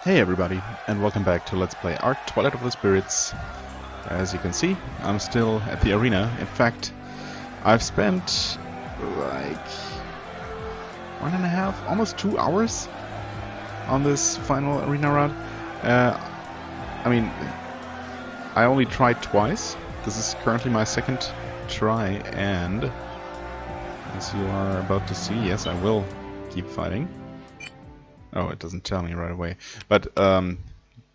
Hey everybody, and welcome back to Let's Play Ark Twilight of the Spirits. As you can see, I'm still at the arena. In fact, I've spent like 1.5, almost 2 hours on this final arena run. I mean, I only tried twice. This is currently my second try, and as you are about to see, yes, I will keep fighting. Oh, it doesn't tell me right away. But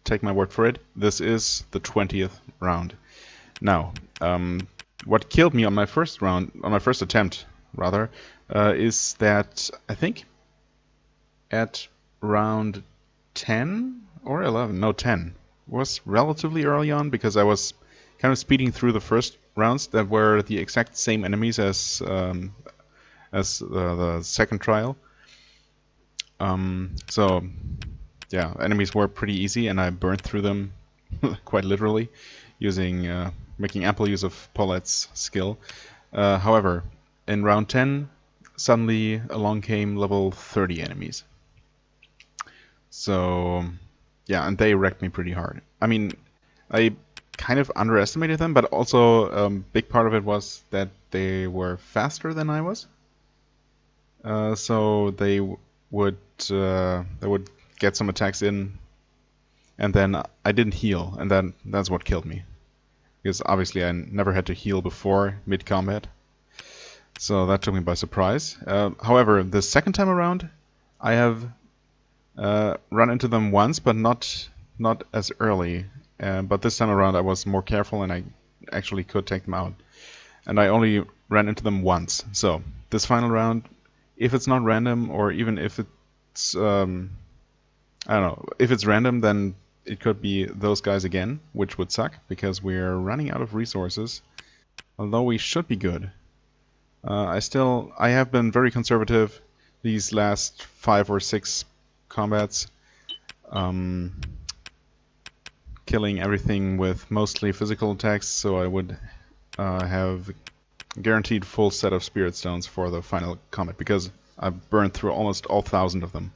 take my word for it, this is the 20th round. Now, what killed me on my first round, on my first attempt, rather, is that I think at round 10 or 11, no 10, was relatively early on because I was kind of speeding through the first rounds that were the exact same enemies as the second trial. So, yeah, enemies were pretty easy, and I burned through them quite literally, making ample use of Paulette's skill. However, in round 10, suddenly along came level 30 enemies. So, yeah, and they wrecked me pretty hard. I mean, I kind of underestimated them, but also a big part of it was that they were faster than I was. So they would get some attacks in, and then I didn't heal, and then that's what killed me. Because obviously I never had to heal before mid-combat, so that took me by surprise. However, the second time around, I have run into them once, but not as early. But this time around I was more careful, and I actually could take them out. And I only ran into them once. So this final round, if it's not random, or even if it's, I don't know, if it's random, then it could be those guys again, which would suck, because we're running out of resources, although we should be good. I have been very conservative these last 5 or 6 combats, killing everything with mostly physical attacks, so I would have guaranteed full set of spirit stones for the final combat, because I've burned through almost all 1,000 of them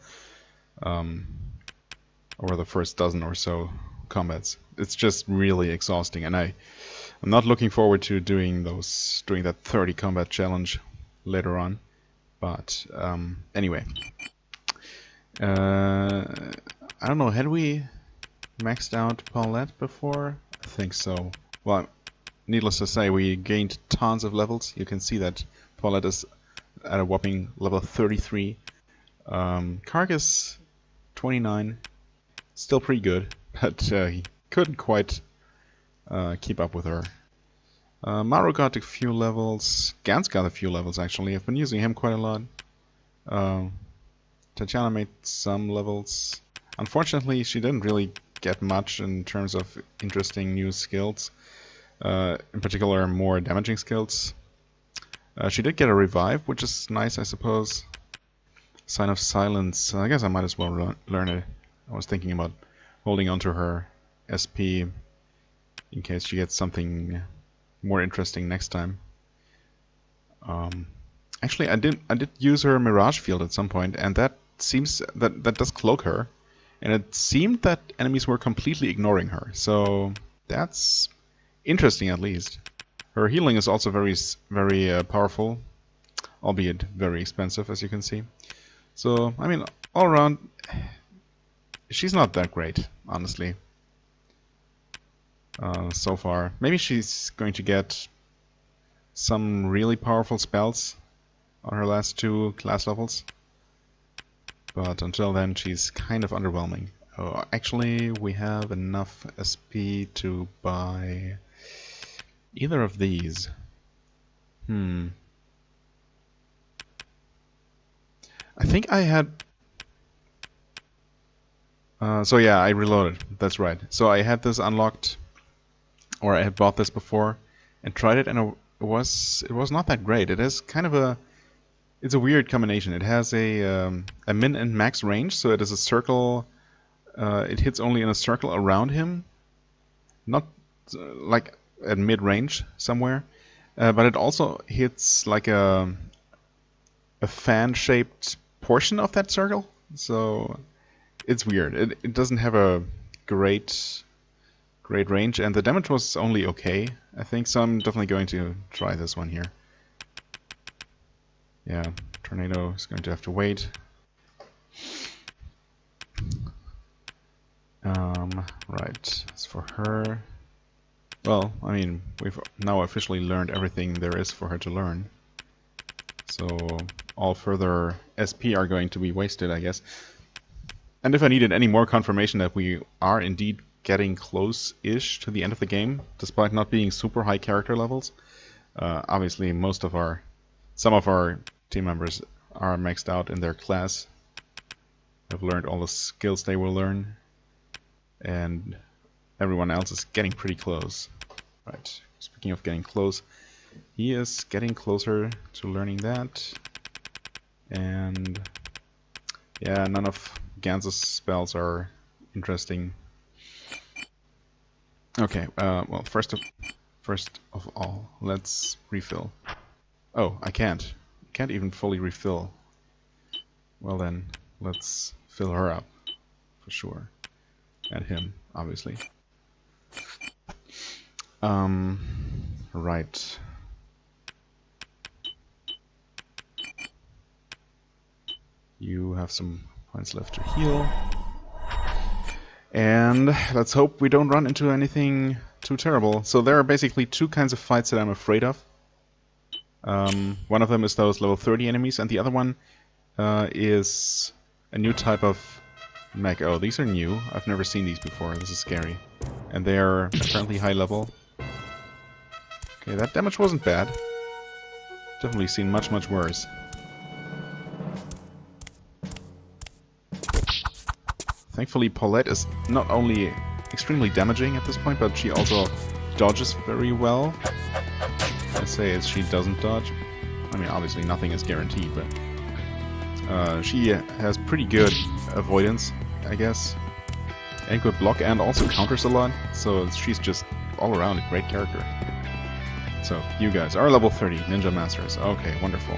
over the first dozen or so combats. It's just really exhausting, and I'm not looking forward to doing that 30 combat challenge later on. But anyway, I don't know, had we maxed out Paulette before? I think so. Well, needless to say, we gained tons of levels. You can see that Paulette is at a whopping level 33. Kharg is 29. Still pretty good, but he couldn't quite keep up with her. Maru got a few levels. Gans got a few levels, actually. I've been using him quite a lot. Tatiana made some levels. Unfortunately, she didn't really get much in terms of interesting new skills. In particular, more damaging skills. She did get a revive, which is nice, I suppose. Sign of Silence. I guess I might as well learn it. I was thinking about holding onto her SP in case she gets something more interesting next time. Actually, I did use her Mirage Field at some point, and that seems that does cloak her, and it seemed that enemies were completely ignoring her. So that's interesting, at least. Her healing is also very powerful, albeit very expensive, as you can see. So, I mean, all around, she's not that great, honestly, so far. Maybe she's going to get some really powerful spells on her last 2 class levels, but until then, she's kind of underwhelming. Oh, actually, we have enough SP to buy either of these. I think I had... so yeah, I reloaded. That's right. So I had this unlocked, or I had bought this before and tried it, and it was not that great. It is kind of it's a weird combination. It has a min and max range, so it is a circle. It hits only in a circle around him, not like at mid-range somewhere, but it also hits like a fan-shaped portion of that circle. So it's weird. It doesn't have a great range, and the damage was only okay, I think, so I'm definitely going to try this one here. Yeah, Tornado is going to have to wait. Right, as for her... Well, I mean, we've now officially learned everything there is for her to learn. So all further SP are going to be wasted, I guess. And if I needed any more confirmation that we are indeed getting close-ish to the end of the game, despite not being super high character levels, obviously some of our team members are maxed out in their class, have learned all the skills they will learn, and everyone else is getting pretty close. Right, speaking of getting close, he is getting closer to learning that. And yeah, none of Gans's spells are interesting. Okay, well, first of all, let's refill. Oh, I can't. Can't even fully refill. Well then, let's fill her up, for sure. And him, obviously. Right. You have some points left to heal. And let's hope we don't run into anything too terrible. So there are basically two kinds of fights that I'm afraid of. One of them is those level 30 enemies, and the other one is a new type of mech. Oh, these are new. I've never seen these before. This is scary. And they're apparently high level. Okay, that damage wasn't bad. Definitely seen much, much worse. Thankfully, Paulette is not only extremely damaging at this point, but she also dodges very well. I'd say she doesn't dodge. I mean, obviously nothing is guaranteed, but she has pretty good avoidance, I guess, and good block, and also counters a lot, so she's just all around a great character. So, you guys are level 30, Ninja Masters. Okay, wonderful.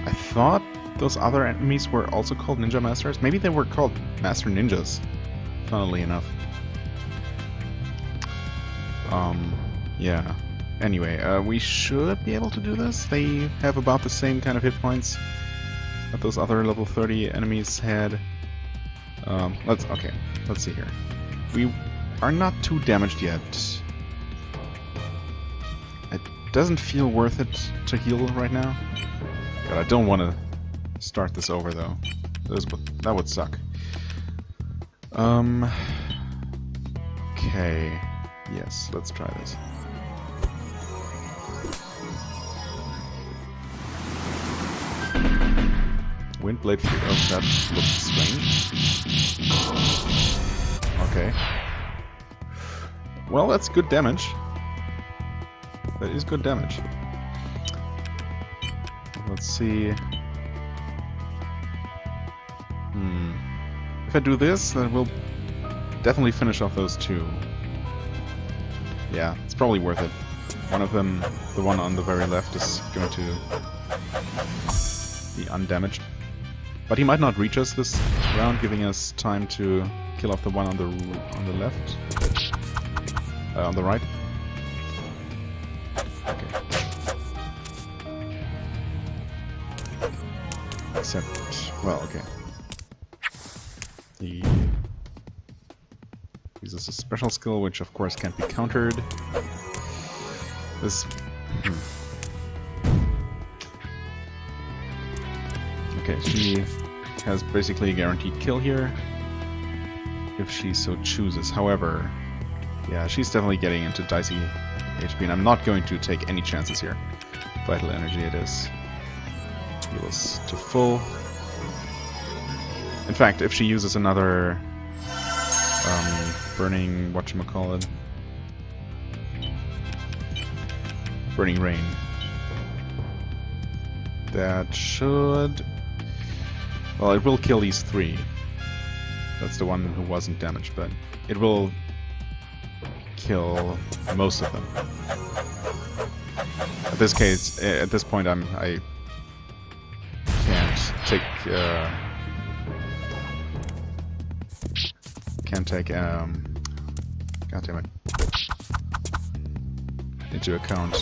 I thought those other enemies were also called Ninja Masters. Maybe they were called Master Ninjas, funnily enough. Yeah. Anyway, we should be able to do this. They have about the same kind of hit points that those other level 30 enemies had. Let's see here. We are not too damaged yet. It doesn't feel worth it to heal right now. God, I don't want to start this over though. That would suck. Okay. Yes, let's try this. Windblade Flute. Oh, that looks strange. Okay. Well, that's good damage. That is good damage. Let's see. If I do this, then we'll definitely finish off those two. Yeah, it's probably worth it. One of them, the one on the very left, is going to be undamaged. But he might not reach us this round, giving us time to kill off the one on the left. On the right. Okay. Except, well, okay. He uses a special skill, which of course can't be countered. This... Okay, she has basically a guaranteed kill here, if she so chooses. However, yeah, she's definitely getting into dicey HP, and I'm not going to take any chances here. Vital energy it is. Heals to full. In fact, if she uses another burning, whatchamacallit, burning rain, that should... Well, it will kill these three. That's the one who wasn't damaged, but it will kill most of them. At this point, I can't take can take God damn it, into account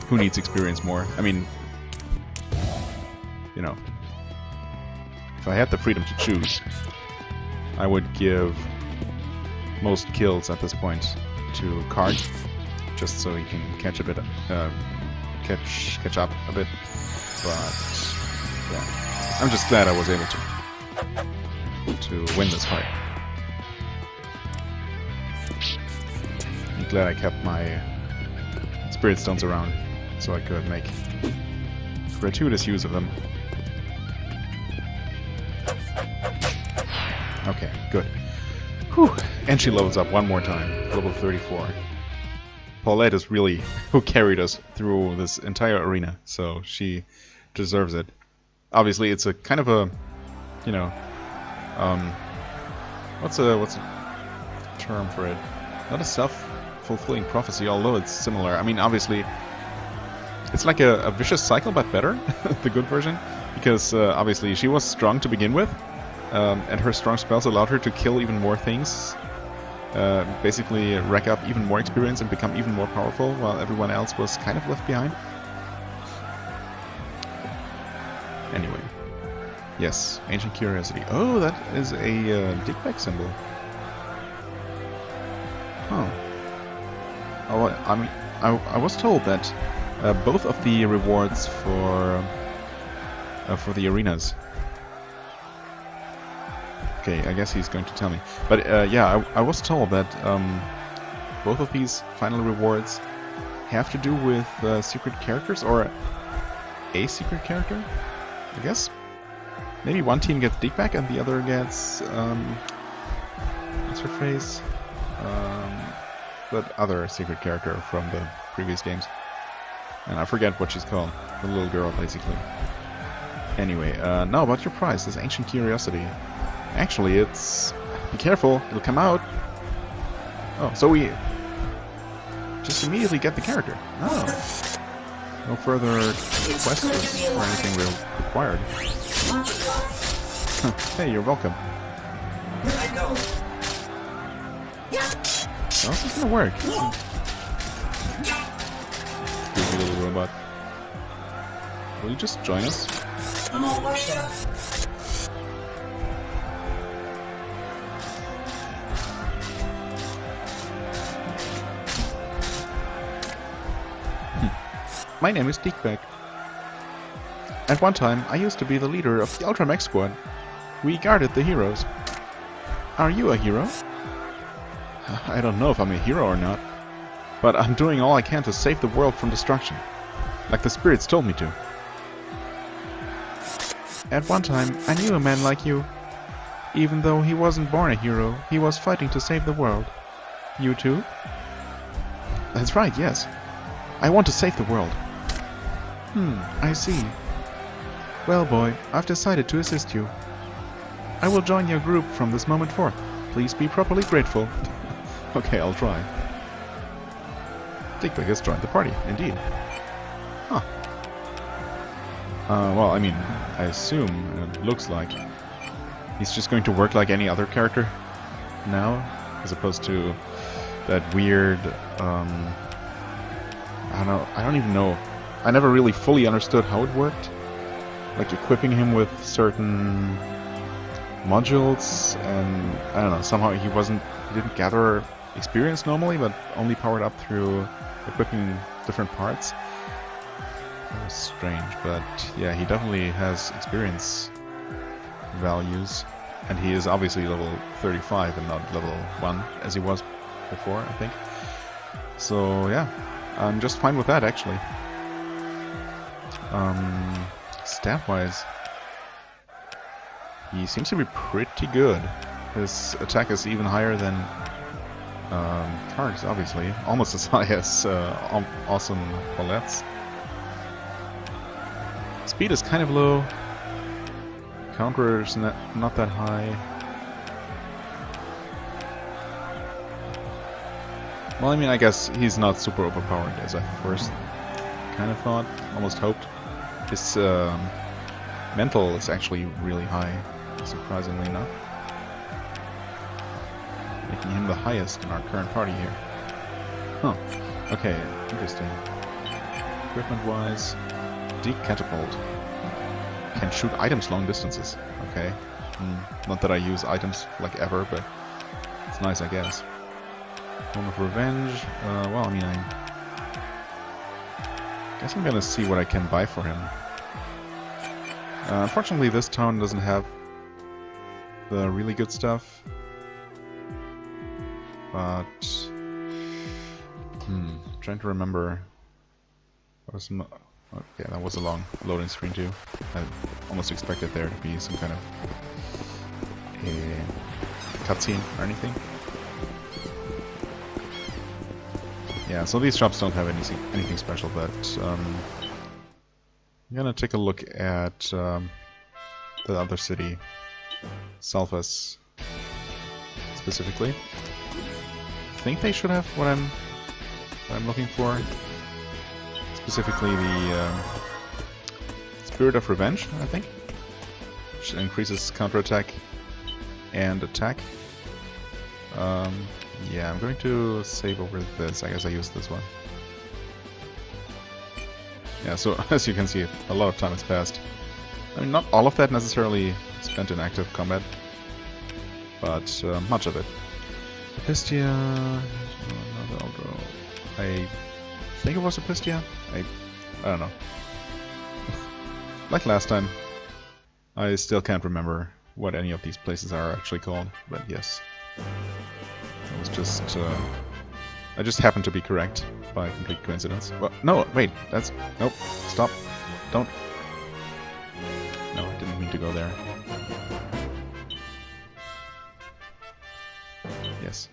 who needs experience more. I mean, you know, if I had the freedom to choose, I would give most kills at this point to Kharg, just so he can catch a bit, catch up a bit. But yeah, I'm just glad I was able to win this fight. I'm glad I kept my Spirit Stones around, so I could make gratuitous use of them. Okay, good. Whew. And she levels up one more time, level 34. Paulette is really who carried us through this entire arena, so she deserves it. Obviously, it's a kind of a, you know, what's a term for it? Not a self-fulfilling prophecy, although it's similar. I mean, obviously, it's like a vicious cycle, but better, the good version, because obviously she was strong to begin with, and her strong spells allowed her to kill even more things, basically rack up even more experience and become even more powerful, while everyone else was kind of left behind. Anyway, yes, Ancient Curiosity. Oh, that is a dig-back symbol. Huh. Oh, I mean, I was told that both of the rewards for the arenas. Okay, I guess he's going to tell me. But yeah, I was told that both of these final rewards have to do with secret characters, or a secret character, I guess. Maybe one team gets dig-back and the other gets what's her face? That other secret character from the previous games. And I forget what she's called. The little girl, basically. Anyway, now about your prize, this Ancient Curiosity. Actually, it's... Be careful, it'll come out. Oh, so we just immediately get the character. Oh. No further quests or anything required. Hey, you're welcome. How's this gonna work? Excuse me, little robot. Will you just join us? My name is Dig-back. At one time, I used to be the leader of the Ultra Mech squad. We guarded the heroes. Are you a hero? I don't know if I'm a hero or not, but I'm doing all I can to save the world from destruction, like the spirits told me to. At one time, I knew a man like you. Even though he wasn't born a hero, he was fighting to save the world. You too? That's right, yes. I want to save the world. I see. Well, boy, I've decided to assist you. I will join your group from this moment forth. Please be properly grateful. Okay, I'll try. Dig-back has joined the party, indeed. Huh. Well, I mean, I assume, it looks like, he's just going to work like any other character now, as opposed to that weird, I don't even know. I never really fully understood how it worked. Like equipping him with certain modules, and I don't know, somehow he didn't gather experience normally, but only powered up through equipping different parts. That was strange, but yeah, he definitely has experience values, and he is obviously level 35 and not level 1 as he was before, I think. So yeah, I'm just fine with that actually. Stat-wise, he seems to be pretty good. His attack is even higher than Kharg's, obviously. Almost as high as awesome Paulette's. Speed is kind of low. Counter is not that high. Well, I mean, I guess he's not super overpowered as I first kind of thought, almost hoped. His mental is actually really high, surprisingly enough. making him the highest in our current party here. Huh. Okay, interesting. Equipment-wise, decatapult. Can shoot items long distances. Okay. Not that I use items like ever, but it's nice, I guess. Home of Revenge. Well, I mean, I guess I'm gonna see what I can buy for him. Unfortunately, this town doesn't have the really good stuff. But trying to remember. What was okay, that was a long loading screen too. I almost expected there to be some kind of a cutscene or anything. Yeah, so these shops don't have anything special, but I'm gonna take a look at the other city, Salfas, specifically. I think they should have what I'm looking for. Specifically the Spirit of Revenge, I think, which increases counterattack and attack. Yeah, I'm going to save over this. I guess I use this one. Yeah, so as you can see, a lot of time has passed. I mean, not all of that necessarily spent in active combat, but much of it. Pistia... I think it was a Pistia? I don't know. Like last time, I still can't remember what any of these places are actually called, but yes. It was just... I just happened to be correct by complete coincidence. Well, no, wait, that's... Nope, stop. Don't... No, I didn't mean to go there. Yes.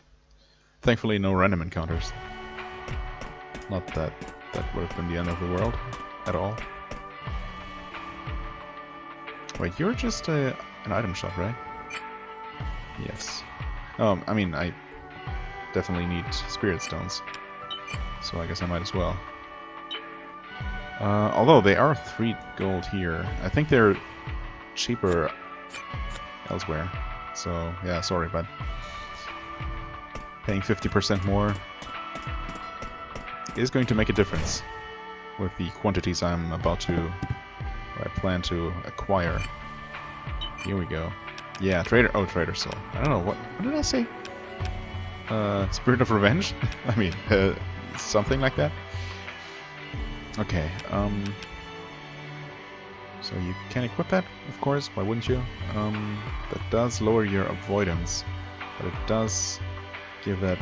Thankfully, no random encounters. Not that that would have been the end of the world at all. Wait, you're just an item shop, right? Yes. I mean, I definitely need spirit stones, so I guess I might as well. Although they are 3 gold here, I think they're cheaper elsewhere. So yeah, sorry, but paying 50% more is going to make a difference with the quantities I'm about to, or I plan to acquire. Here we go. Yeah, trader. Oh, trader soul. I don't know what did I say? Spirit of Revenge? I mean, something like that. Okay. So you can equip that, of course. Why wouldn't you? That does lower your avoidance, but it does give that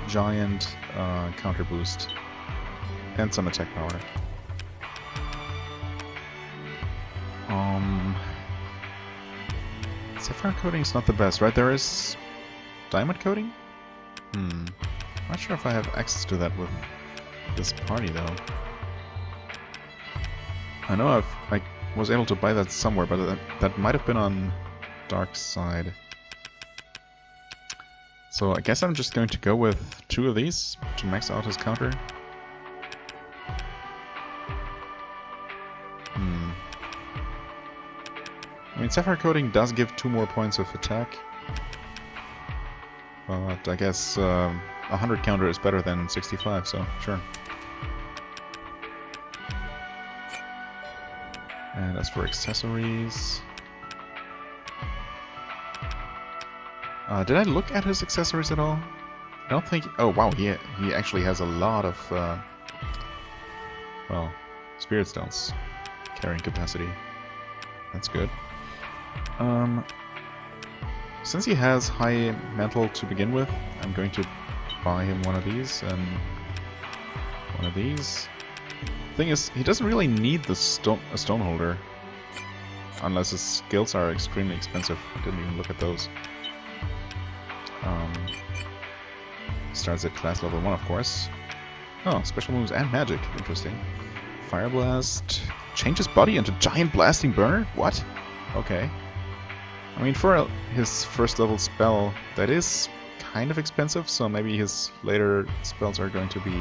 giant counter boost and some attack power. Sapphire coating is not the best, right? There is diamond coating? Not sure if I have access to that with this party though. I know I was able to buy that somewhere, but that might have been on Dark's side. So I guess I'm just going to go with 2 of these to max out his counter. I mean, Sapphire Coating does give 2 more points of attack. But I guess 100 counter is better than 65, so sure. And as for accessories... did I look at his accessories at all? I don't think... Oh wow, he actually has a lot of... well, Spirit Stones carrying capacity. That's good. Since he has high mental to begin with, I'm going to buy him one of these and one of these. Thing is, he doesn't really need the Stoneholder unless his skills are extremely expensive. I didn't even look at those. Starts at class level 1, of course. Oh, special moves and magic. Interesting. Fire Blast. Changes body into giant blasting burner? What? Okay. I mean, for his first level spell, that is kind of expensive, so maybe his later spells are going to be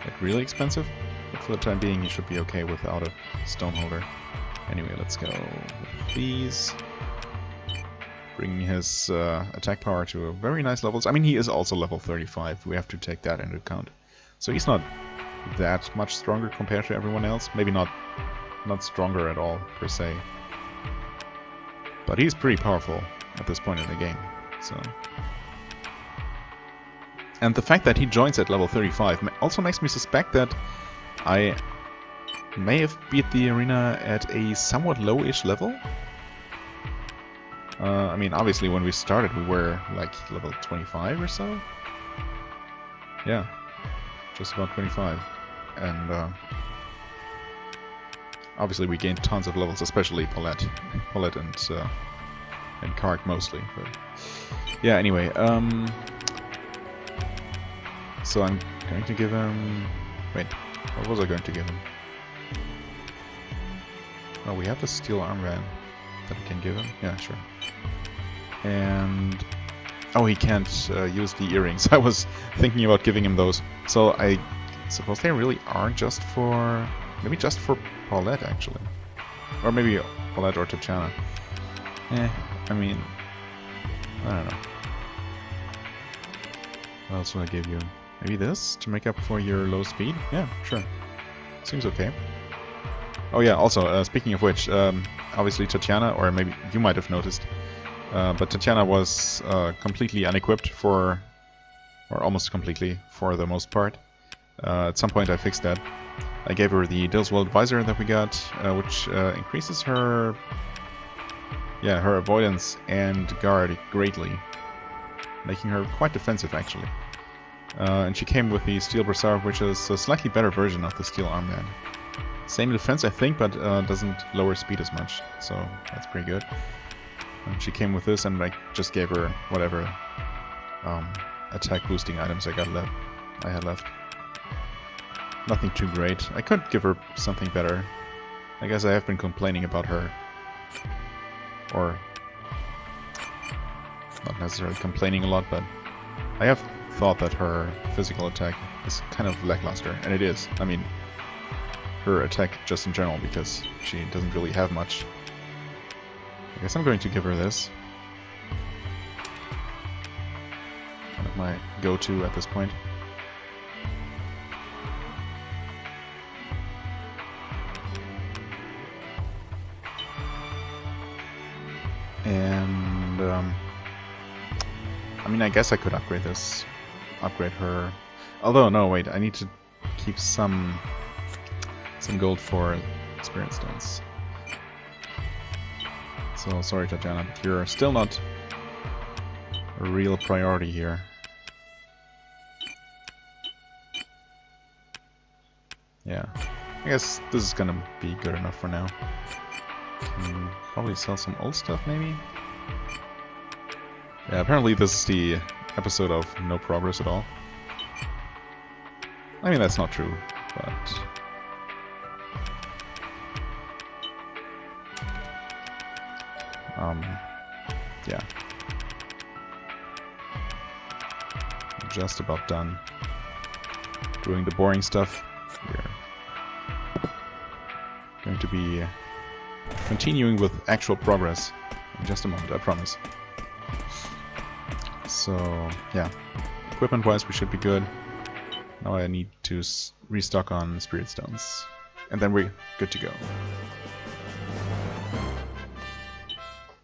like really expensive. But for the time being, he should be okay without a Stoneholder. Anyway, let's go with these. bringing his attack power to very nice levels. I mean, he is also level 35. We have to take that into account. So he's not that much stronger compared to everyone else. Maybe not stronger at all, per se. But he's pretty powerful at this point in the game. So, and the fact that he joins at level 35 also makes me suspect that I may have beat the arena at a somewhat low-ish level. I mean, obviously when we started we were like level 25 or so. Yeah, just about 25. And obviously we gained tons of levels, especially Paulette and Kharg mostly. But yeah, anyway, so I'm going to give him... Wait, what was I going to give him? Oh, we have the steel armband that we can give him. Yeah, sure. And oh, he can't use the earrings. I was thinking about giving him those. So I suppose they really are just for... Maybe just for Paulette, actually. Or maybe Paulette or Tatiana. I mean... I don't know. What else will I give you? Maybe this? To make up for your low speed? Yeah, sure. Seems okay. Oh yeah, also, speaking of which, obviously Tatiana, or maybe you might have noticed, but Tatiana was completely unequipped for... or almost completely, for the most part. At some point I fixed that. I gave her the Dillswell Visor that we got, which increases her... yeah, her avoidance and guard greatly, making her quite defensive, actually. And she came with the Steel Brassard, which is a slightly better version of the Steel Armband. Same defense, I think, but doesn't lower speed as much, so that's pretty good. And she came with this, and I just gave her whatever attack boosting items I had left. Nothing too great. I could give her something better. I guess I have been complaining about her. Or not necessarily complaining a lot, but I have thought that her physical attack is kind of lackluster, and it is. I mean, her attack just in general, because she doesn't really have much. I guess I'm going to give her this. Kind of my go-to at this point. And I mean, I guess I could upgrade this, upgrade her. Although, no, wait, I need to keep some gold for Spirit Stones. So sorry, Tatiana, but you're still not a real priority here. Yeah, I guess this is gonna be good enough for now. Can probably sell some old stuff, maybe? Yeah, apparently this is the episode of no progress at all. I mean, that's not true, but... yeah. I'm just about done doing the boring stuff. We're going to be continuing with actual progress in just a moment, I promise. So, yeah. Equipment-wise, we should be good. Now I need to restock on Spirit Stones. And then we're good to go.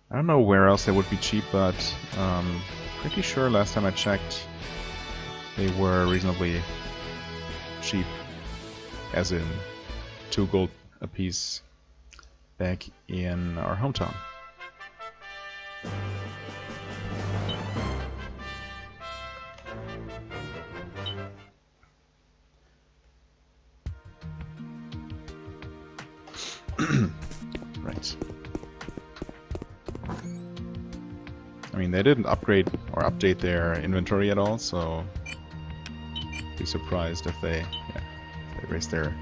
I don't know where else they would be cheap, but pretty sure last time I checked they were reasonably cheap, as in 2 gold a piece back in our hometown. Right. I mean, they didn't upgrade or update their inventory at all, so be surprised if they, if they raise their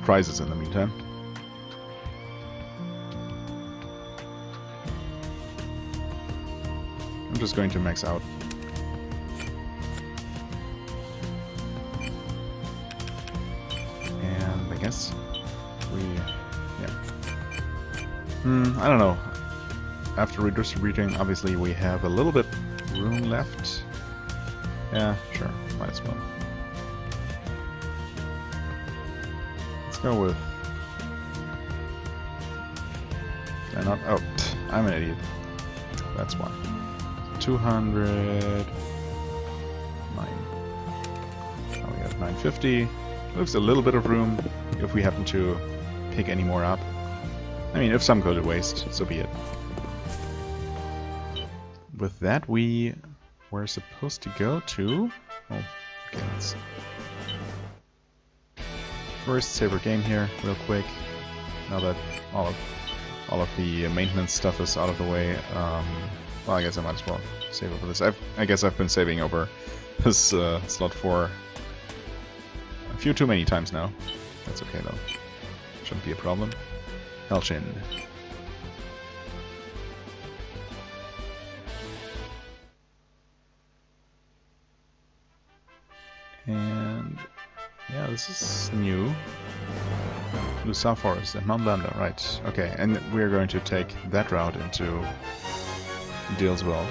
prices in the meantime. I'm just going to max out. And I guess we, I don't know. after redistributing, obviously we have a little bit room left. Yeah, sure, might as well. Let's go with... Did I not? Oh, I'm an idiot. That's why. 200... 9. Now we have 950. Leaves a little bit of room if we happen to pick any more up. I mean, if some go to waste, so be it. With that, we were supposed to go to... Oh, okay, let's... First, save our game here, real quick. Now that all of the maintenance stuff is out of the way, well, I guess I might as well save over this. I guess I've been saving over this slot for a few too many times now. That's okay though. Shouldn't be a problem. Helshin. And yeah, this is new. Lusar Forest and Mount Lamda, right. Okay, and we're going to take that route into Deal's World.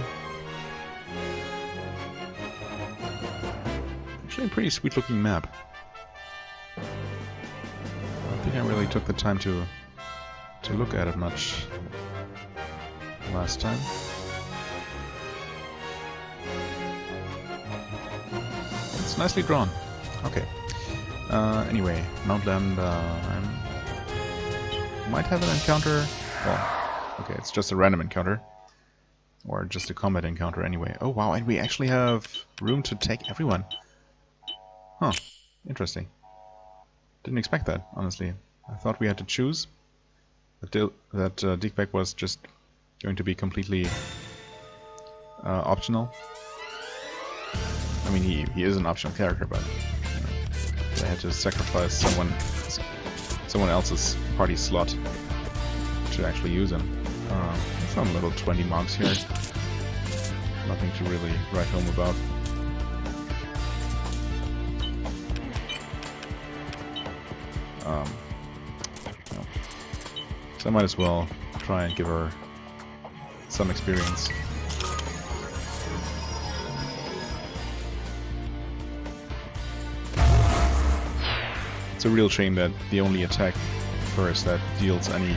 Actually a pretty sweet looking map. I don't think I really took the time to look at it much last time. It's nicely drawn. Okay. Anyway, Mount Lamda, I might have an encounter. Well, okay, it's just a random encounter. Or just a combat encounter anyway. Oh wow, and we actually have room to take everyone. Huh, interesting. Didn't expect that, honestly. I thought we had to choose. That Deekbeck was just going to be completely optional. I mean, he is an optional character, but you know, I had to sacrifice someone else's party slot to actually use him. Some little 20 monks here. Nothing to really write home about. No. So I might as well try and give her some experience. It's a real shame that the only attack first that deals any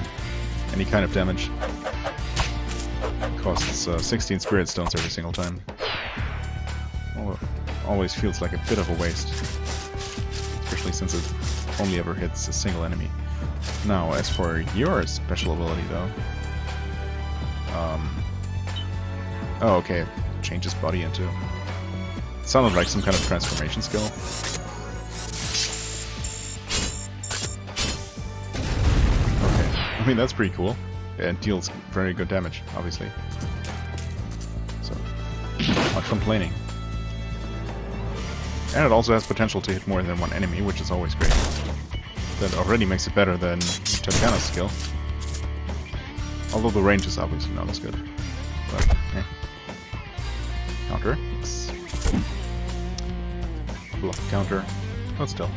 kind of damage costs 16 spirit stones every single time. Always feels like a bit of a waste, especially since it only ever hits a single enemy. Now, as for your special ability, though, oh, okay, change his body into. It sounded like some kind of transformation skill. Okay, I mean that's pretty cool. And deals very good damage, obviously. So, not complaining. And it also has potential to hit more than one enemy, which is always great. That already makes it better than Tatjana's skill. Although the range is obviously not as good. But, eh. Counter. Yes. Block counter. But still.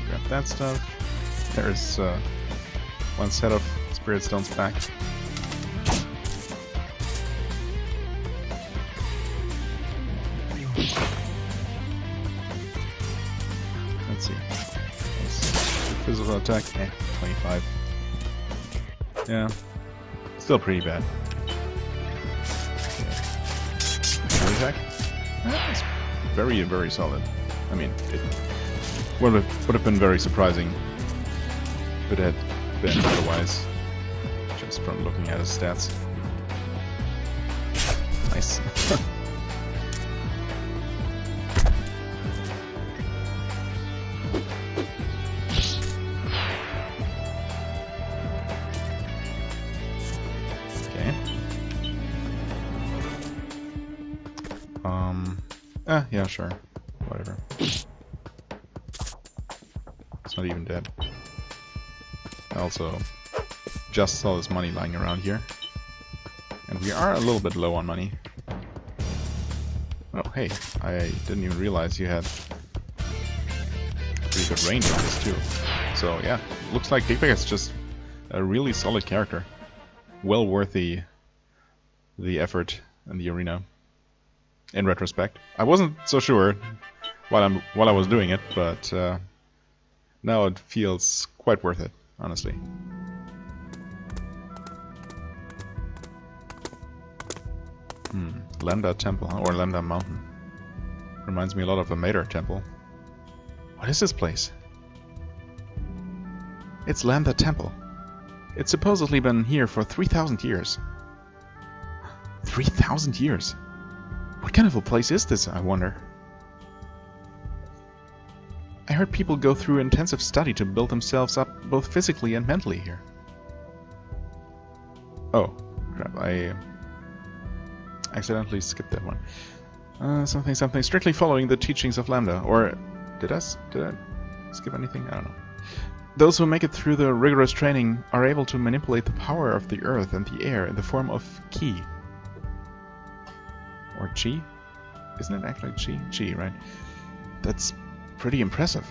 Grab that stuff. There's one set of spirit stones back. Let's see. Physical attack, 25. Yeah, still pretty bad. Okay. Attack? That's very, very solid. I mean, it would have been very surprising if it had been otherwise, just from looking at his stats. Nice. Yeah, sure. Whatever. It's not even dead. I also just saw this money lying around here. And we are a little bit low on money. Oh, hey, I didn't even realize you had pretty good range on this too. So yeah, looks like Deekbeck is just a really solid character. Well worth the effort in the arena. In retrospect, I wasn't so sure while I was doing it, but now it feels quite worth it, honestly. Lamda Temple, or Lamda Mountain. Reminds me a lot of a Mater Temple. What is this place? It's Lamda Temple. It's supposedly been here for 3,000 years. 3,000 years? What kind of a place is this, I wonder? I heard people go through intensive study to build themselves up both physically and mentally here. Oh, crap, I accidentally skipped that one. Something strictly following the teachings of Lamda. Or did I skip anything? I don't know. Those who make it through the rigorous training are able to manipulate the power of the earth and the air in the form of ki. Or chi? Isn't it actually chi? Chi, right? That's pretty impressive.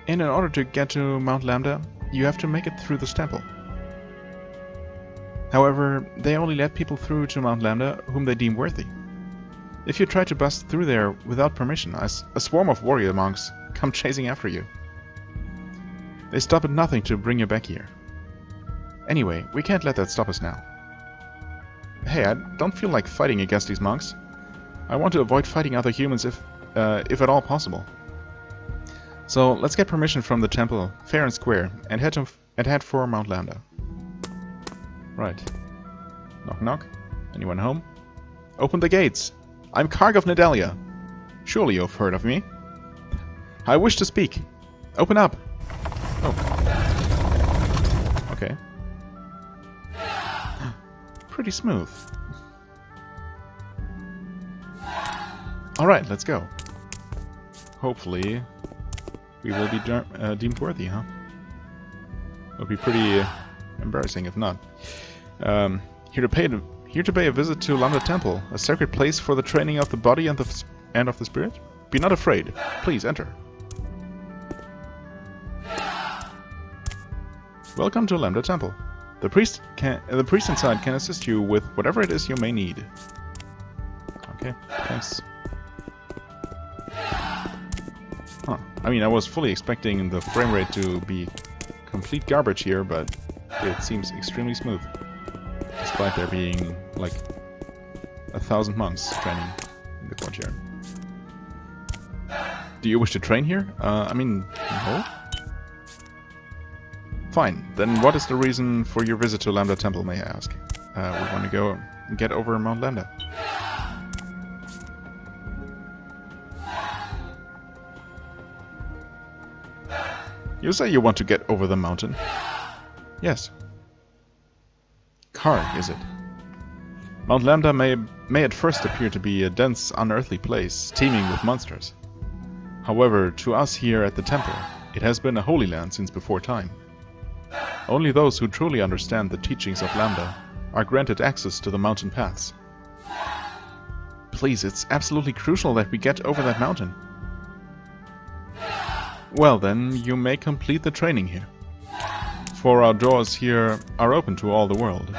And in order to get to Mount Lamda, you have to make it through this temple. However, they only let people through to Mount Lamda whom they deem worthy. If you try to bust through there without permission, a swarm of warrior monks come chasing after you. They stop at nothing to bring you back here. Anyway, we can't let that stop us now. Hey, I don't feel like fighting against these monks. I want to avoid fighting other humans if at all possible. So let's get permission from the temple, fair and square, and head for Mount Lamda. Right. Knock knock. Anyone home? Open the gates. I'm Kharg of Nedalia. Surely you've heard of me. I wish to speak. Open up. Oh. Okay. Pretty smooth. Alright, let's go. Hopefully we will be deemed worthy, huh? It'll be pretty embarrassing if not. Here to pay a visit to Lamda Temple, a sacred place for the training of the body and of the spirit. Be not afraid. Please enter. Welcome to Lamda Temple. The priest inside can assist you with whatever it is you may need. Okay, thanks. Huh. I mean, I was fully expecting the frame rate to be complete garbage here, but it seems extremely smooth. Despite there being, like, 1,000 monks training in the courtyard. Do you wish to train here? I mean, no? Fine. Then what is the reason for your visit to Lamda Temple, may I ask? We want to go and get over Mount Lamda. You say you want to get over the mountain? Yes. Kharg, is it? Mount Lamda may at first appear to be a dense, unearthly place, teeming with monsters. However, to us here at the temple, it has been a holy land since before time. Only those who truly understand the teachings of Lamda are granted access to the mountain paths. Please, it's absolutely crucial that we get over that mountain. Well then, you may complete the training here. For our doors here are open to all the world.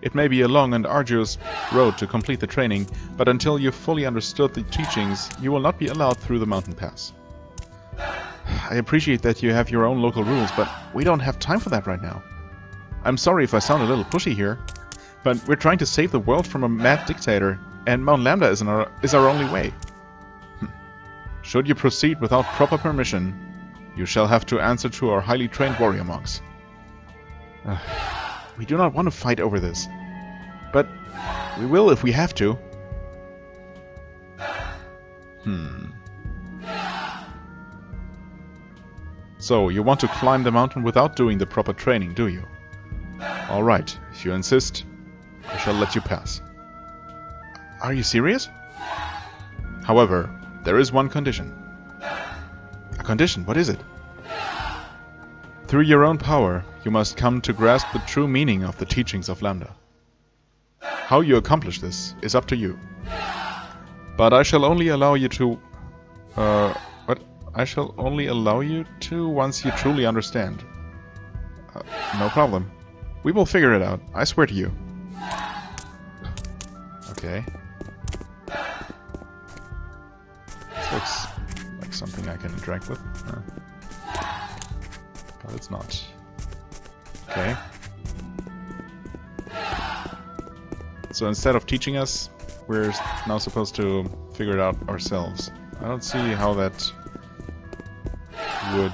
It may be a long and arduous road to complete the training, but until you've fully understood the teachings, you will not be allowed through the mountain pass. I appreciate that you have your own local rules, but we don't have time for that right now. I'm sorry if I sound a little pushy here, but we're trying to save the world from a mad dictator, and Mount Lamda is our only way. Should you proceed without proper permission, you shall have to answer to our highly trained warrior monks. We do not want to fight over this, but we will if we have to. So, you want to climb the mountain without doing the proper training, do you? Alright, if you insist, I shall let you pass. Are you serious? However, there is one condition. A condition? What is it? Through your own power, you must come to grasp the true meaning of the teachings of Lamda. How you accomplish this is up to you. But I shall only allow you to... I shall only allow you to once you truly understand. No problem. We will figure it out. I swear to you. Okay. This looks like something I can interact with. But it's not. Okay. So instead of teaching us, we're now supposed to figure it out ourselves. I don't see how that would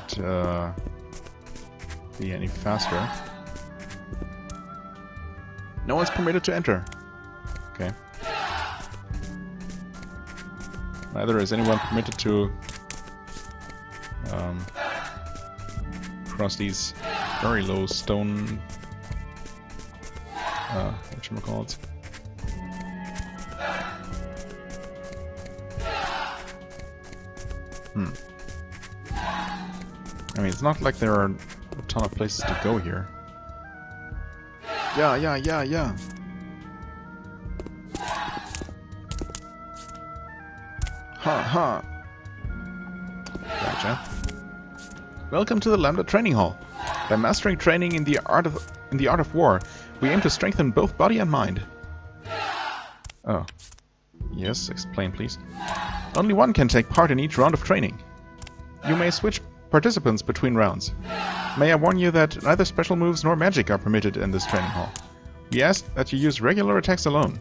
be any faster. No one's permitted to enter. Okay. Neither is anyone permitted to cross these very low stone whatchamacallit. I mean, it's not like there are a ton of places to go here. Yeah. Ha. Gotcha. Welcome to the Lamda Training Hall. By mastering training in the art of war, we aim to strengthen both body and mind. Oh. Yes, explain please. Only one can take part in each round of training. You may switch participants between rounds. May I warn you that neither special moves nor magic are permitted in this training hall. We ask that you use regular attacks alone.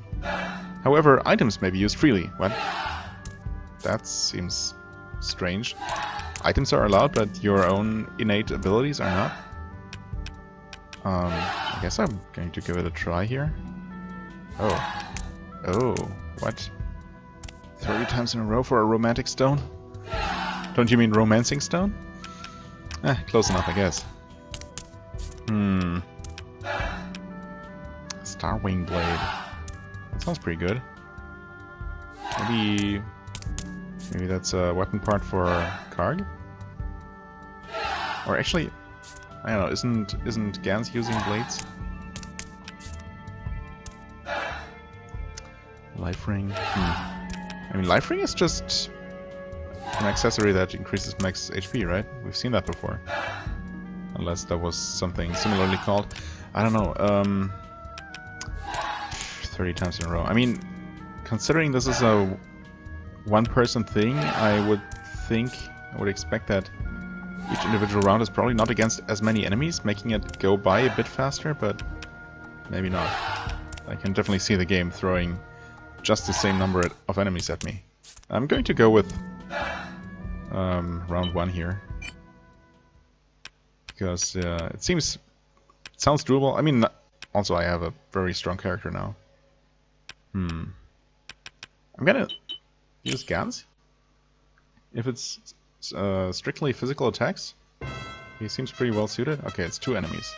However, items may be used freely. What? That seems strange. Items are allowed, but your own innate abilities are not. I guess I'm going to give it a try here. Oh, what? 30 times in a row for a romantic stone? Don't you mean romancing stone? Close enough, I guess. Starwing Blade. That sounds pretty good. Maybe that's a weapon part for Kharg? Or actually, I don't know, isn't Gans using blades? Life Ring. I mean, Life Ring is just an accessory that increases Mechs HP, right? We've seen that before. Unless that was something similarly called. I don't know, 30 times in a row. I mean, considering this is a one-person thing, I would expect that each individual round is probably not against as many enemies, making it go by a bit faster, but maybe not. I can definitely see the game throwing just the same number of enemies at me. I'm going to go with round 1 here. Because it sounds doable. I mean, also I have a very strong character now. I'm gonna use Gans. If it's strictly physical attacks, he seems pretty well suited. Okay, it's 2 enemies.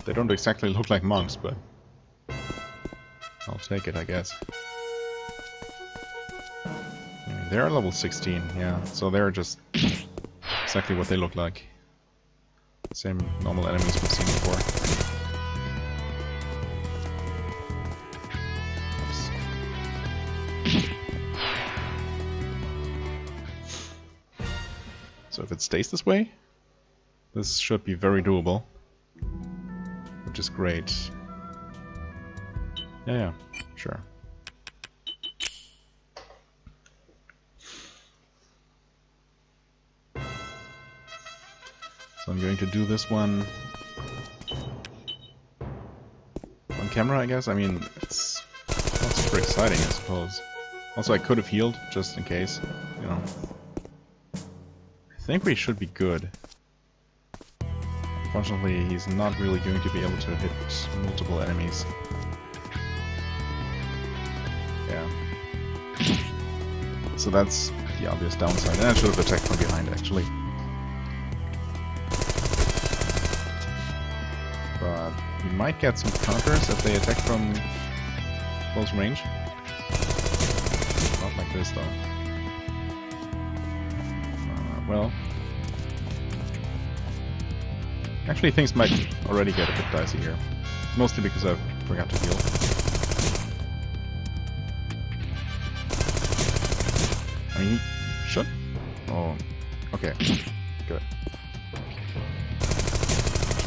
They don't exactly look like monks, but I'll take it, I guess. I mean, they're level 16, yeah, so they're just exactly what they look like. Same normal enemies we've seen before. So if it stays this way, this should be very doable. Which is great. Yeah, sure. So I'm going to do this one on camera, I guess. I mean, it's not super exciting, I suppose. Also, I could have healed, just in case, you know. I think we should be good. Unfortunately, he's not really going to be able to hit multiple enemies. Yeah. So that's the obvious downside. And I should have attacked from behind, actually. But we might get some counters if they attack from close range. Not like this, though. Well, actually things might already get a bit dicey here. Mostly because I forgot to heal. I mean, he should? Oh, okay. Good.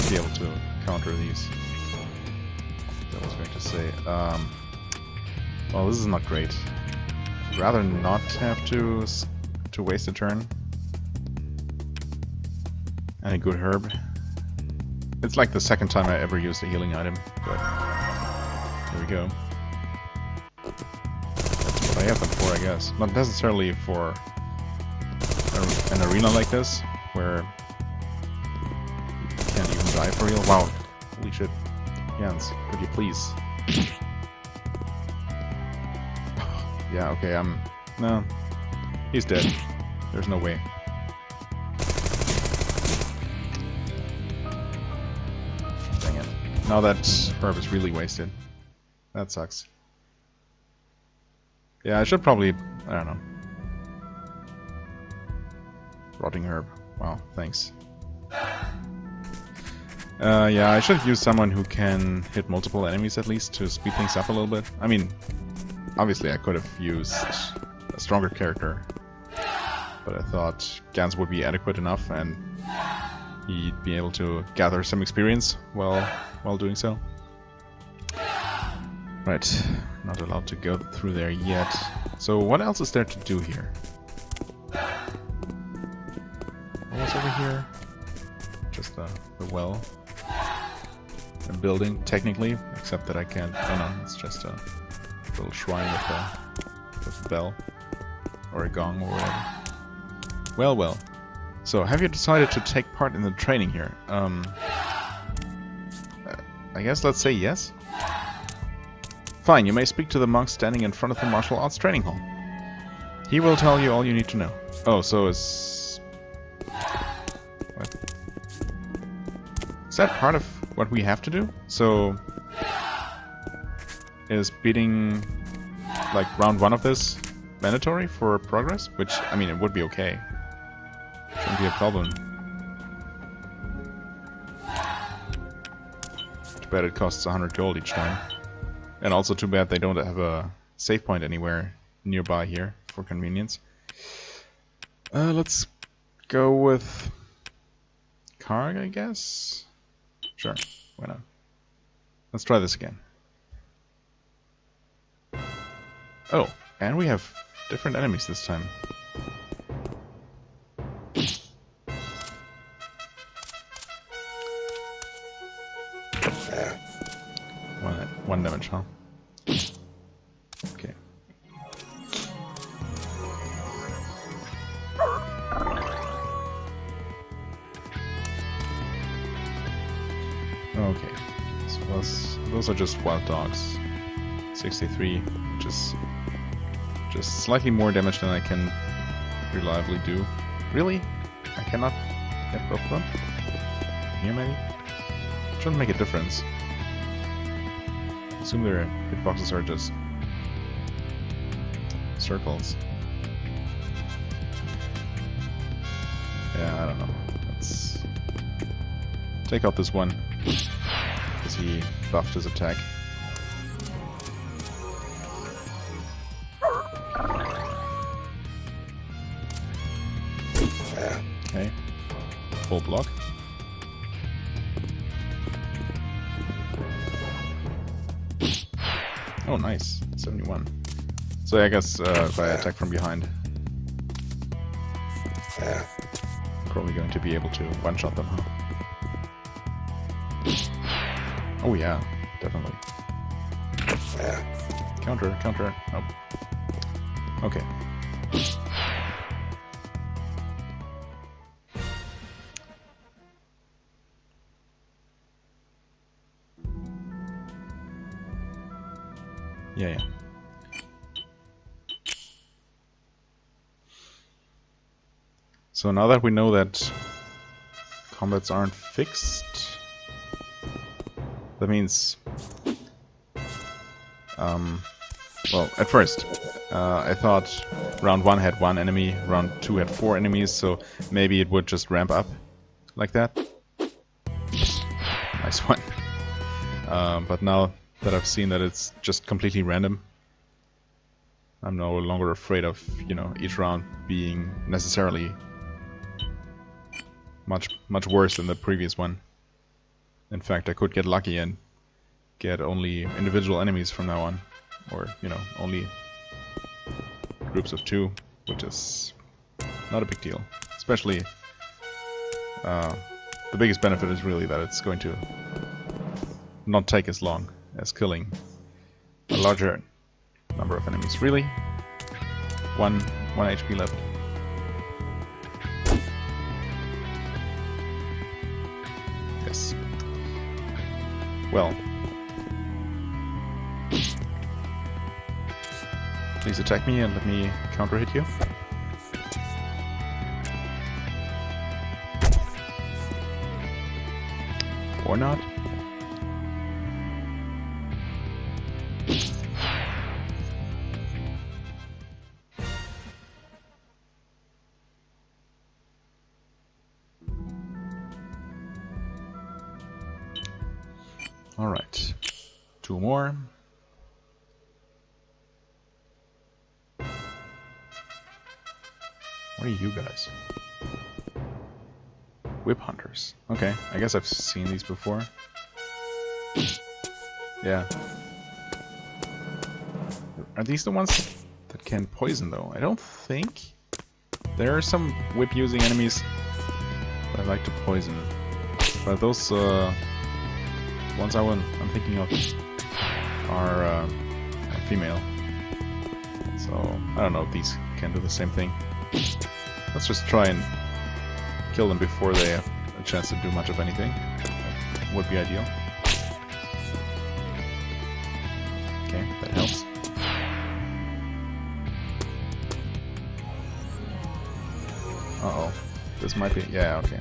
not be able to counter these. That was going to say. Well, this is not great. I'd rather not have to waste a turn. And a good herb. It's like the second time I ever used a healing item, but here we go. That's what I have them for, I guess. Not necessarily for an arena like this, where you can't even die for real. Wow, holy shit. Jens, could you please? Yeah, okay, no. He's dead. There's no way. Dang it. Now that herb is really wasted. That sucks. Yeah, I should probably... I don't know. Rotting herb. Wow, thanks. Yeah, I should use someone who can hit multiple enemies at least to speed things up a little bit. I mean, obviously I could have used a stronger character, but I thought Gans would be adequate enough and he'd be able to gather some experience while doing so. Right, not allowed to go through there yet. So what else is there to do here? What was over here? Just the well. A building, technically, except that I can't... Oh no, it's just a little shrine with a bell. Or a gong or whatever. Well, well. So, have you decided to take part in the training here? I guess let's say yes? Fine, you may speak to the monk standing in front of the martial arts training hall. He will tell you all you need to know. Oh, so is... What? Is that part of what we have to do? So... Is beating... like round 1 of this mandatory for progress? Which, I mean, it would be okay. Shouldn't be a problem. Too bad it costs 100 gold each time. And also too bad they don't have a save point anywhere nearby here for convenience. Let's go with Kharg, I guess? Sure, why not? Let's try this again. Oh, and we have different enemies this time. One damage, huh? Okay. Okay. So those are just wild dogs. 63, which is just slightly more damage than I can reliably do. Really? I cannot get both of them? Here maybe? Shouldn't make a difference. I assume their hitboxes are just circles. Yeah, I don't know. Let's take out this one because he buffed his attack. Okay, full block. Oh, nice. 71. So I guess if I attack from behind, probably going to be able to one-shot them, huh? Oh yeah, definitely. Counter, counter. Nope. Okay. Yeah, yeah. So now that we know that combats aren't fixed, that means... well, at first, I thought round 1 had 1 enemy, round 2 had 4 enemies, so maybe it would just ramp up like that. Nice one. But now that I've seen that it's just completely random, I'm no longer afraid of, you know, each round being necessarily much worse than the previous one. In fact, I could get lucky and get only individual enemies from now on. Or, you know, only groups of 2, which is not a big deal. Especially, the biggest benefit is really that it's going to not take as long as killing a larger number of enemies. Really? One HP left. Yes. Well. Please attack me and let me counter hit you. Or not. Alright. 2 more. What are you guys? Whip hunters. Okay, I guess I've seen these before. Yeah. Are these the ones that can poison though? I don't think. There are some whip using enemies that I like to poison. But those ones I'm thinking of are female. So I don't know if these can do the same thing. Let's just try and kill them before they have a chance to do much of anything. That would be ideal. Okay, that helps. Uh-oh. This might be... yeah, okay.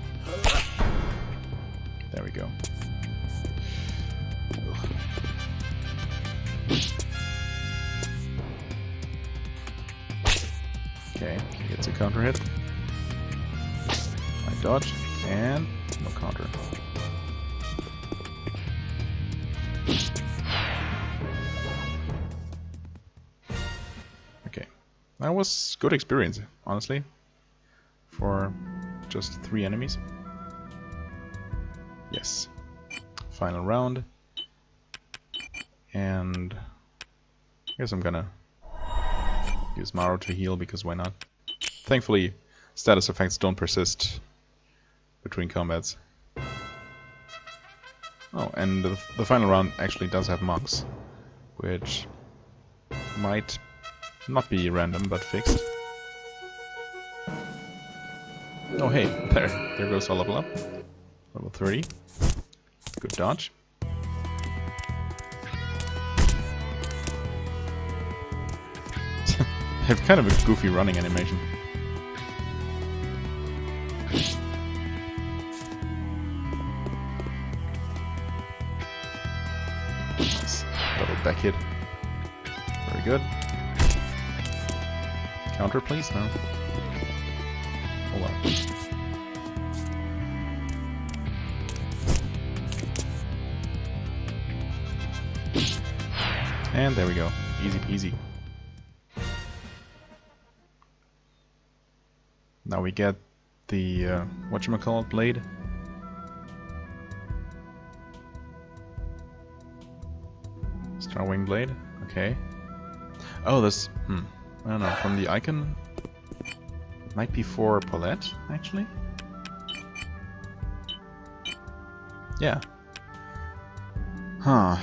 There we go. Ugh. Okay, he gets a counter hit. I dodge, and no counter. Okay, that was good experience, honestly, for just 3 enemies. Yes. Final round. And I guess I'm gonna use Maro to heal, because why not? Thankfully, status effects don't persist between combats. Oh, and the final round actually does have monks, which might not be random, but fixed. Oh hey, there goes our level up. Level 30. Good dodge. They have kind of a goofy running animation. Nice. Double back hit. Very good. Counter, please? No. Oh well. And there we go. Easy peasy. Now we get the whatchamacallit blade. Starwing blade. Okay. Oh, this. I don't know. From the icon, might be for Paulette, actually. Yeah. Huh.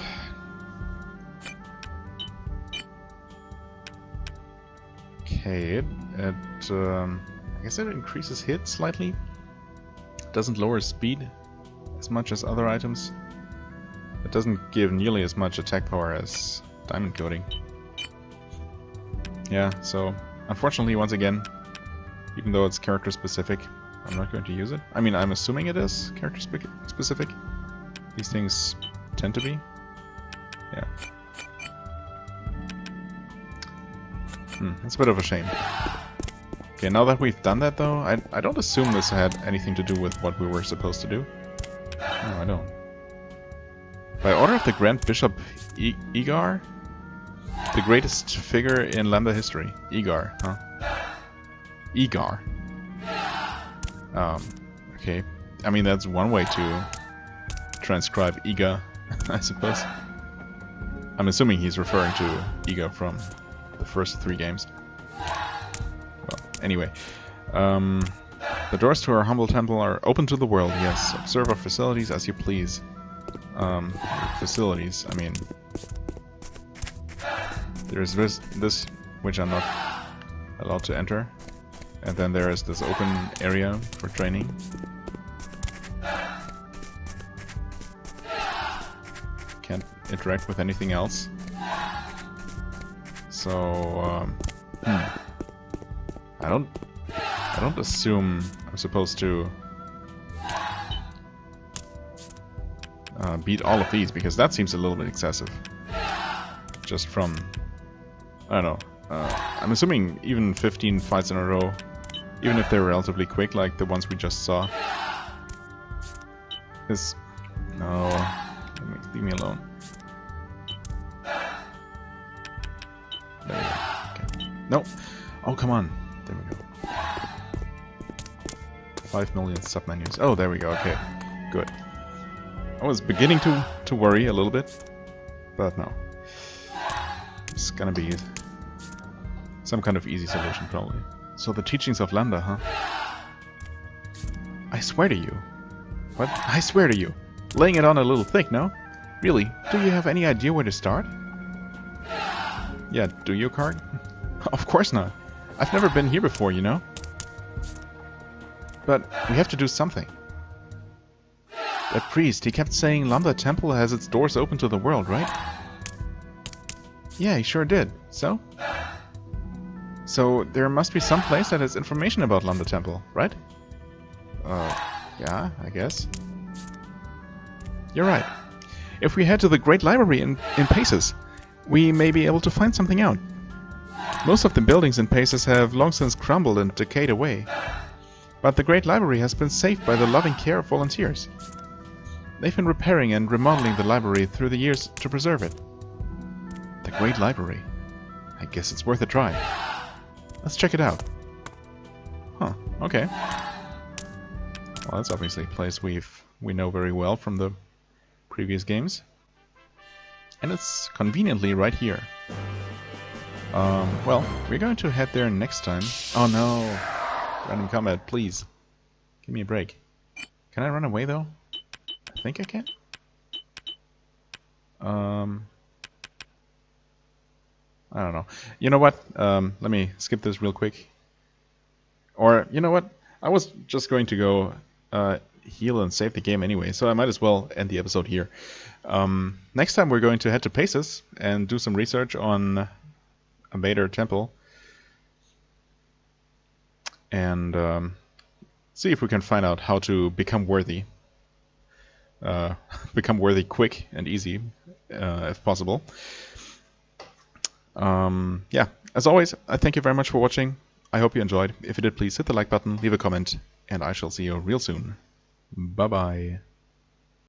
Okay. I guess it increases hit slightly. It doesn't lower speed as much as other items. It doesn't give nearly as much attack power as diamond coating. Yeah, so unfortunately, once again, even though it's character specific, I'm not going to use it. I mean, I'm assuming it is character specific. These things tend to be. Yeah. That's a bit of a shame. Okay, now that we've done that though, I don't assume this had anything to do with what we were supposed to do. No, I don't. By order of the Grand Bishop Eaghar, the greatest figure in Lamda history. Eaghar, huh? Eaghar. Okay. I mean, that's one way to transcribe Eaghar, I suppose. I'm assuming he's referring to Eaghar from the first 3 games. Well, anyway. The doors to our humble temple are open to the world, yes. Observe our facilities as you please. Facilities, I mean... There's this, which I'm not allowed to enter. And then there is this open area for training. Can't interact with anything else. So, I don't assume I'm supposed to beat all of these, because that seems a little bit excessive. Just from, I don't know, I'm assuming even 15 fights in a row, even if they're relatively quick like the ones we just saw, is... No, leave me alone. There we go. Okay. No! Oh, come on. There we go. 5 million submenus. Oh, there we go. Okay, good. I was beginning to worry a little bit, but no. It's gonna be some kind of easy solution, probably. So the teachings of Lamda, huh? I swear to you. What? I swear to you. Laying it on a little thick, no? Really? Do you have any idea where to start? Yeah, do you, Kharg? Of course not. I've never been here before, you know? But we have to do something. That priest, he kept saying Lamda Temple has its doors open to the world, right? Yeah, he sure did. So? So there must be some place that has information about Lamda Temple, right? Yeah, I guess. You're right. If we head to the Great Library in Paces, we may be able to find something out. Most of the buildings in Paces have long since crumbled and decayed away. But the Great Library has been saved by the loving care of volunteers. They've been repairing and remodeling the library through the years to preserve it. The Great Library. I guess it's worth a try. Let's check it out. Huh, okay. Well, that's obviously a place we know very well from the previous games. And it's conveniently right here. Well, we're going to head there next time. Oh no! Random combat, please. Give me a break. Can I run away though? I think I can. I don't know. You know what? Let me skip this real quick. Or, you know what? I was just going to go heal and save the game anyway, so I might as well end the episode here. Next time we're going to head to Paces and do some research on Vader Temple. And see if we can find out how to become worthy. Become worthy quick and easy, if possible. Yeah, as always, I thank you very much for watching. I hope you enjoyed. If you did, please hit the like button, leave a comment, and I shall see you real soon. Bye-bye.